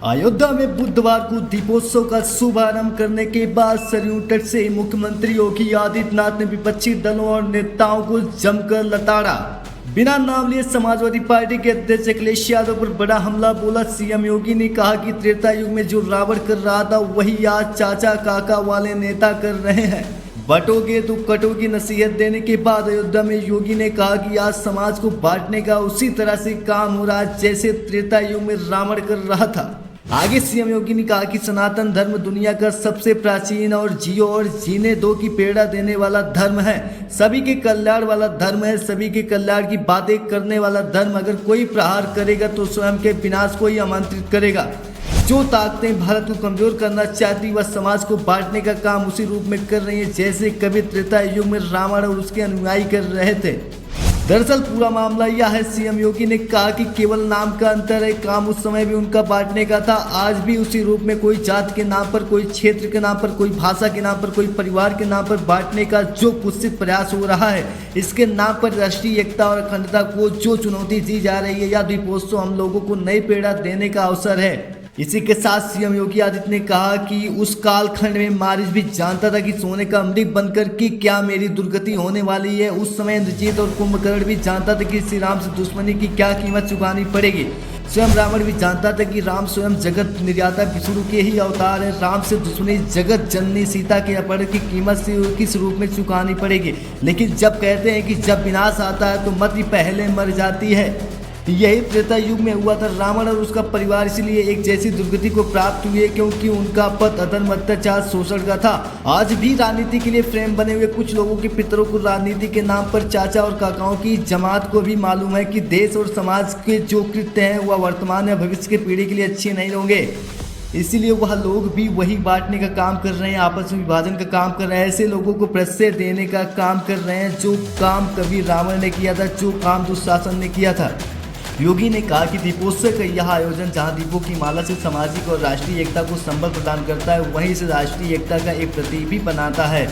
अयोध्या में बुधवार को दीपोत्सव का शुभारंभ करने के बाद सरयू तट से मुख्यमंत्री योगी आदित्यनाथ ने विपक्षी दलों और नेताओं को जमकर लताड़ा। बिना नाम लिए समाजवादी पार्टी के अध्यक्ष अखिलेश यादव पर बड़ा हमला बोला। सीएम योगी ने कहा कि त्रेता युग में जो रावण कर रहा था वही आज चाचा काका वाले नेता कर रहे हैं। बटोगे तो कटोगी नसीहत देने के बाद अयोध्या में योगी ने कहा कि आज समाज को बांटने का उसी तरह से काम हो रहा है जैसे त्रेता युग में रावण कर रहा था। आगे सीएम योगी ने कहा कि सनातन धर्म दुनिया का सबसे प्राचीन और जियो और जीने दो की प्रेरणा देने वाला धर्म है, सभी के कल्याण वाला धर्म है, सभी के कल्याण की बातें करने वाला धर्म। अगर कोई प्रहार करेगा तो स्वयं के विनाश को ही आमंत्रित करेगा। जो ताकतें भारत को कमजोर करना चाहती वह समाज को बांटने का काम उसी रूप में कर रही है जैसे कभी त्रेता युग में रावण और उसके अनुयायी कर रहे थे। दरअसल पूरा मामला यह है, सीएम योगी ने कहा कि केवल नाम का अंतर है, काम उस समय भी उनका बांटने का था, आज भी उसी रूप में कोई जात के नाम पर, कोई क्षेत्र के नाम पर, कोई भाषा के नाम पर, कोई परिवार के नाम पर बांटने का जो कुत्सित प्रयास हो रहा है, इसके नाम पर राष्ट्रीय एकता और अखंडता को जो चुनौती दी जा रही है, या दीपोत्सव हम लोगों को नई प्रेरणा देने का अवसर है। इसी के साथ सीएम योगी आदित्य ने कहा कि उस कालखंड में मारिच भी जानता था कि सोने का अमृत बनकर कि क्या मेरी दुर्गति होने वाली है। उस समय इंद्रजीत और कुंभकर्ण भी जानता था कि श्री राम से दुश्मनी की क्या कीमत चुकानी पड़ेगी। स्वयं रावण भी जानता था कि राम स्वयं जगत निर्याता विष्णु के ही अवतार है। राम से दुश्मनी जगत जननी सीता के अपहरण की कीमत से किस रूप में चुकानी पड़ेगी। लेकिन जब कहते हैं कि जब विनाश आता है तो मति पहले मर जाती है, यही त्रेता युग में हुआ था। रावण और उसका परिवार इसलिए एक जैसी दुर्गति को प्राप्त हुए क्योंकि उनका पथ अधर्म, अत्याचार, शोषण का था। आज भी राजनीति के लिए फ्रेम बने हुए कुछ लोगों के पितरों को राजनीति के नाम पर चाचा और काकाओं की जमात को भी मालूम है कि देश और समाज के जो कृत्य हैं वह वर्तमान या भविष्य की पीढ़ी के लिए अच्छे नहीं होंगे। इसीलिए वह लोग भी वही बांटने का काम कर रहे हैं, आपस में विभाजन का काम कर रहे हैं, ऐसे लोगों को प्रश्रय देने का काम कर रहे हैं जो काम कभी रावण ने किया था, जो काम दुशासन ने किया था। योगी ने कहा कि दीपोत्सव का यह आयोजन जहां दीपों की माला से सामाजिक और राष्ट्रीय एकता को संबल प्रदान करता है, वहीं इसे राष्ट्रीय एकता का एक प्रतीक भी बनाता है।